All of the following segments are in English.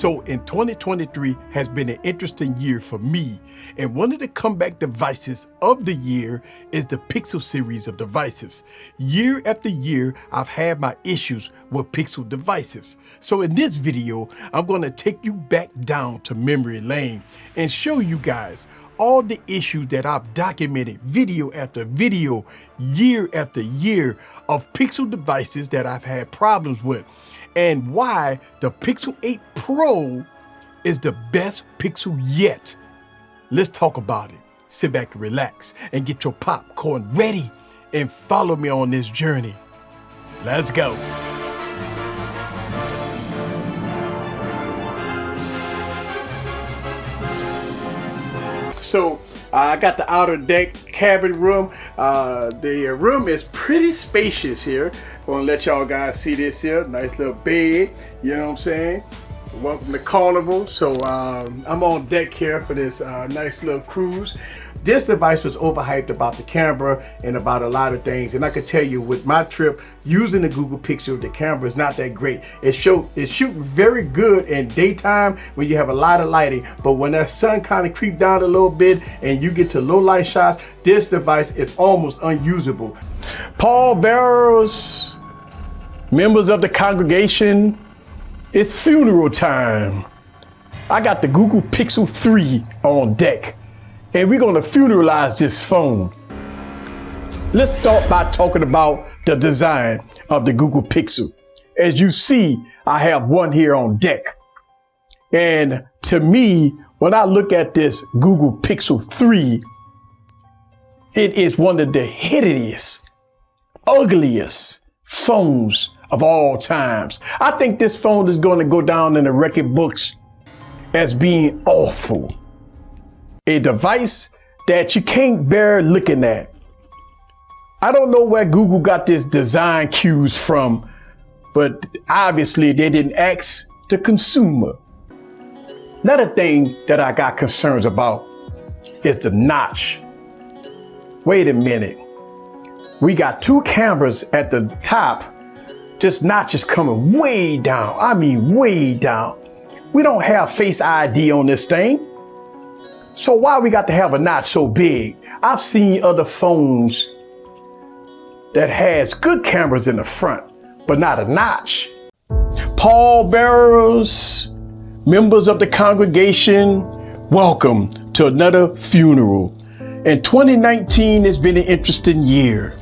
So in 2023 has been an interesting year for me, and one of the comeback devices of the year is the Pixel series of devices. Year after year, I've had my issues with Pixel devices. So in this video, I'm going to take you back down to memory lane and show you guys all the issues that I've documented video after video, year after year of Pixel devices that I've had problems with, and why the Pixel 8 Pro is the best Pixel yet. Let's talk about it. Sit back and relax and get your popcorn ready and follow me on this journey. Let's go. So I got the outer deck cabin room. The room is pretty spacious here. I'm gonna let y'all guys see this here. Nice little bed, you know what I'm saying? Welcome to Carnival. So I'm on deck here for this nice little cruise. This device was overhyped about the camera and about a lot of things. And I could tell you with my trip using the Google Pixel, the camera is not that great. It shoots very good in daytime when you have a lot of lighting. But when that sun kind of creeps down a little bit and you get to low light shots, this device is almost unusable. Pallbearers, members of the congregation, it's funeral time. I got the Google Pixel 3 on deck, and we're gonna funeralize this phone. Let's start by talking about the design of the Google Pixel. As you see, I have one here on deck. And to me, when I look at this Google Pixel 3, it is one of the hideous, ugliest phones of all times. I think this phone is going to go down in the record books as being awful. A device that you can't bear looking at. I don't know where Google got this design cues from, but obviously they didn't ask the consumer. Another thing that I got concerns about is the notch. Wait a minute. We got two cameras at the top. This notch is coming way down. I mean, way down. We don't have Face ID on this thing. So why we got to have a notch so big? I've seen other phones that has good cameras in the front, but not a notch. Pallbearers, members of the congregation, welcome to another funeral. And 2019 has been an interesting year.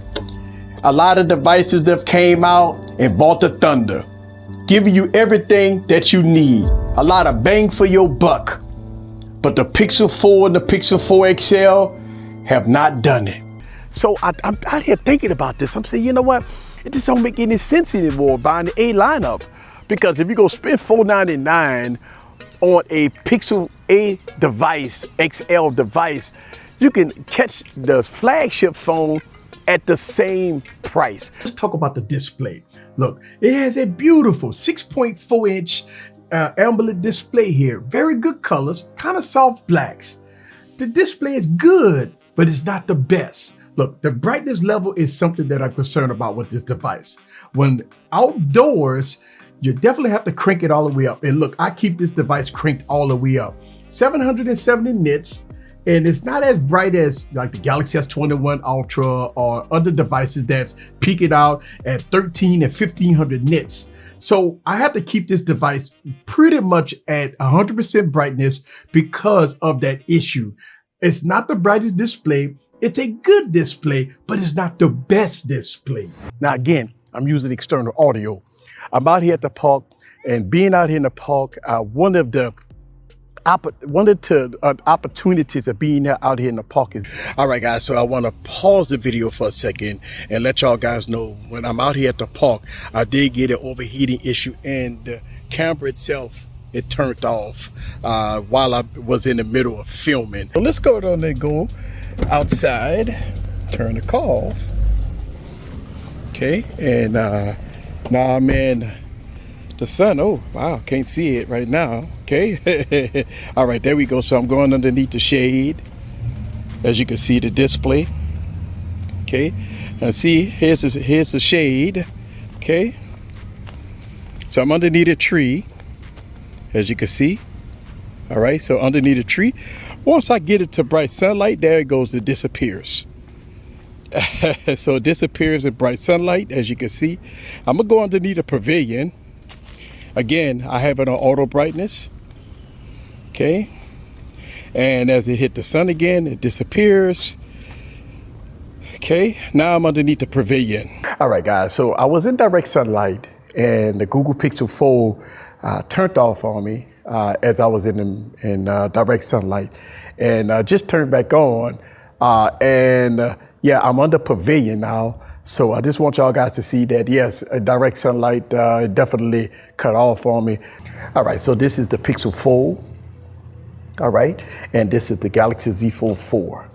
A lot of devices that came out and bought the thunder, giving you everything that you need. A lot of bang for your buck. But the Pixel 4 and the Pixel 4 XL have not done it. So I'm out here thinking about this. I'm saying, you know what? It just don't make any sense anymore buying the A lineup. Because if you're gonna spend $499 on a Pixel A device, XL device, you can catch the flagship phone at the same price. Let's talk about the display. Look, it has a beautiful 6.4 inch AMOLED display here. Very good colors, kind of soft blacks. The display is good, but it's not the best. Look, the brightness level is something that I'm concerned about with this device. When outdoors, you definitely have to crank it all the way up. And look, I keep this device cranked all the way up. 770 nits. And it's not as bright as like the Galaxy S21 Ultra or other devices that's peaking out at 13 and 1500 nits. So I have to keep this device pretty much at 100% brightness because of that issue. It's not the brightest display. It's a good display, but it's not the best display. Now, again, I'm using external audio. I'm out here at the park, and being out here in the park, one of the opportunities of being out here in the park is. All right, guys, so I want to pause the video for a second and let y'all guys know when I'm out here at the park, I did get an overheating issue, and the camera itself, it turned off while I was in the middle of filming. So let's go down and go outside, turn the car off. Okay, and now I'm in the sun. Oh, wow, can't see it right now. Okay, all right, there we go. So I'm going underneath the shade. As you can see the display. Okay, and see, here's the shade. Okay, so I'm underneath a tree. as you can see. All right, so underneath a tree. Once I get it to bright sunlight, there it goes, it disappears. So it disappears in bright sunlight, as you can see. I'm gonna go underneath a pavilion. Again, I have it on auto brightness. Okay, and as it hit the sun again, it disappears. Okay, now I'm underneath the pavilion. All right, guys, so I was in direct sunlight and the Google Pixel Fold turned off on me as I was in direct sunlight, and just turned back on. Yeah, I'm under pavilion now. So I just want y'all guys to see that, yes, direct sunlight definitely cut off on me. All right, so this is the Pixel Fold. All right, and this is the Galaxy Z Fold 4.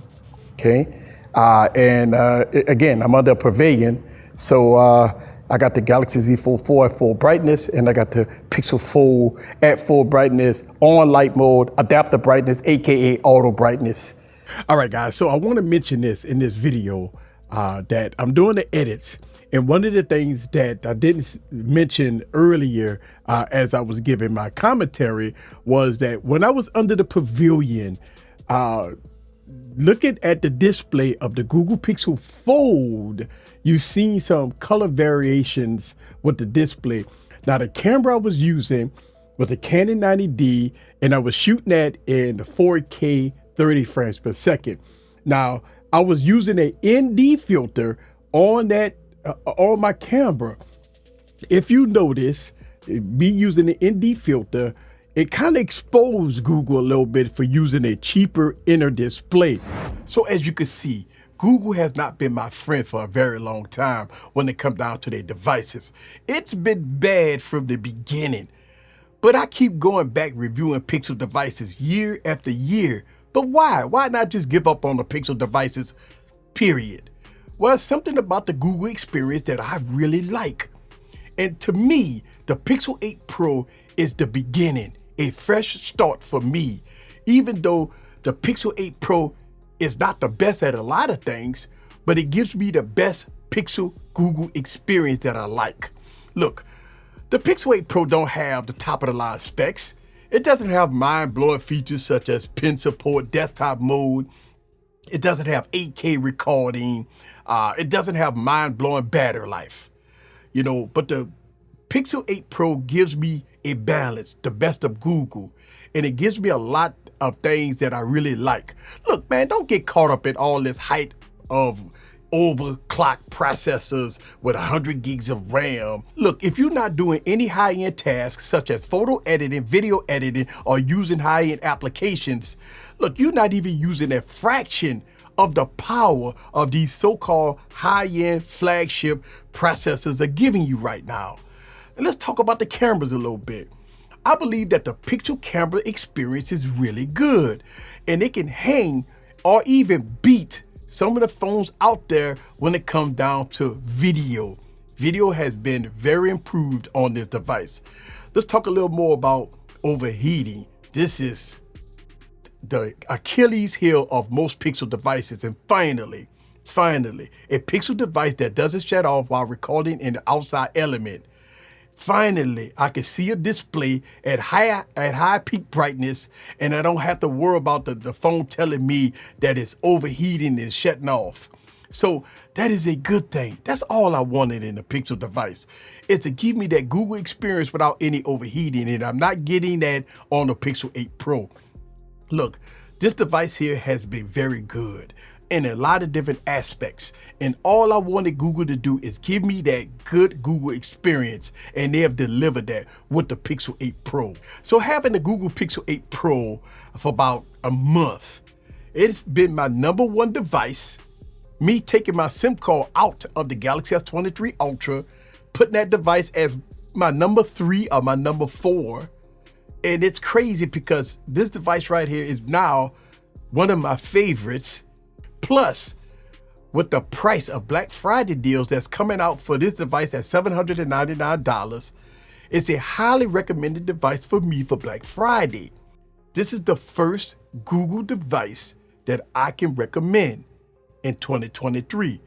Okay, again, I'm under a pavilion. So I got the Galaxy Z Fold 4 at full brightness, and I got the Pixel Fold at full brightness, on light mode, adaptive brightness, AKA auto brightness. All right, guys, so I want to mention this in this video that I'm doing the edits. And one of the things that I didn't mention earlier as I was giving my commentary was that when I was under the pavilion, looking at the display of the Google Pixel Fold, you see some color variations with the display. Now, the camera I was using was a Canon 90D, and I was shooting that in 4K 30 frames per second. Now, I was using an ND filter on that on my camera. If you notice, me using the ND filter, it kind of exposed Google a little bit for using a cheaper inner display. So as you can see, Google has not been my friend for a very long time when it comes down to their devices. It's been bad from the beginning, but I keep going back reviewing Pixel devices year after year. But why? Why not just give up on the Pixel devices, period? Well, something about the Google experience that I really like. And to me, the Pixel 8 Pro is the beginning, a fresh start for me. Even though the Pixel 8 Pro is not the best at a lot of things, but it gives me the best Pixel Google experience that I like. Look, the Pixel 8 Pro don't have the top of the line specs. It doesn't have mind-blowing features such as pen support, desktop mode. It doesn't have 8K recording. It doesn't have mind-blowing battery life. You know, but the Pixel 8 Pro gives me a balance, the best of Google, and it gives me a lot of things that I really like. Look, man, don't get caught up in all this hype of overclocked processors with 100 gigs of RAM. Look, if you're not doing any high-end tasks such as photo editing, video editing, or using high-end applications, look, you're not even using a fraction of the power of these so-called high-end flagship processors are giving you right now. And let's talk about the cameras a little bit. I believe that the Pixel camera experience is really good, and it can hang or even beat some of the phones out there when it comes down to video. Video has been very improved on this device. Let's talk a little more about overheating. This is the Achilles heel of most Pixel devices. And finally, a Pixel device that doesn't shut off while recording in the outside element. Finally, I can see a display at high peak brightness, and I don't have to worry about the phone telling me that it's overheating and shutting off. So that is a good thing. That's all I wanted in a Pixel device, is to give me that Google experience without any overheating, and I'm not getting that on the Pixel 8 Pro. Look, this device here has been very good in a lot of different aspects, and all I wanted Google to do is give me that good Google experience, and they have delivered that with the Pixel 8 Pro. So having the Google Pixel 8 Pro for about a month, it's been my #1 device. Me taking my SIM card out of the Galaxy S23 Ultra, putting that device as my #3 or my #4. And it's crazy because this device right here is now one of my favorites. Plus, with the price of Black Friday deals that's coming out for this device at $799, it's a highly recommended device for me for Black Friday. This is the first Google device that I can recommend in 2023.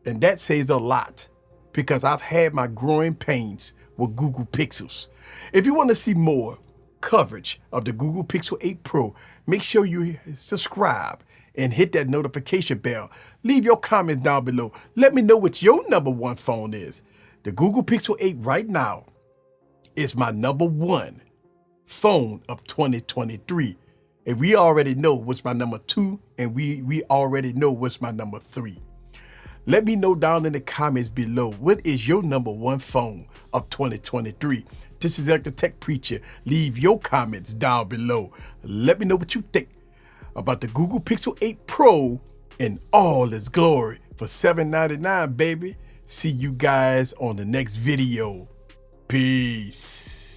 And that says a lot, because I've had my growing pains with Google Pixels. If you want to see more coverage of the Google Pixel 8 Pro, make sure you subscribe and hit that notification bell. Leave your comments down below. Let me know what your #1 phone is. The Google Pixel 8 right now is my #1 phone of 2023. And we already know what's my #2, and we already know what's my #3. Let me know down in the comments below, what is your #1 phone of 2023? This is Eric the Tech Preacher. Leave your comments down below. Let me know what you think about the Google Pixel 8 Pro in all its glory for $799, baby. See you guys on the next video. Peace.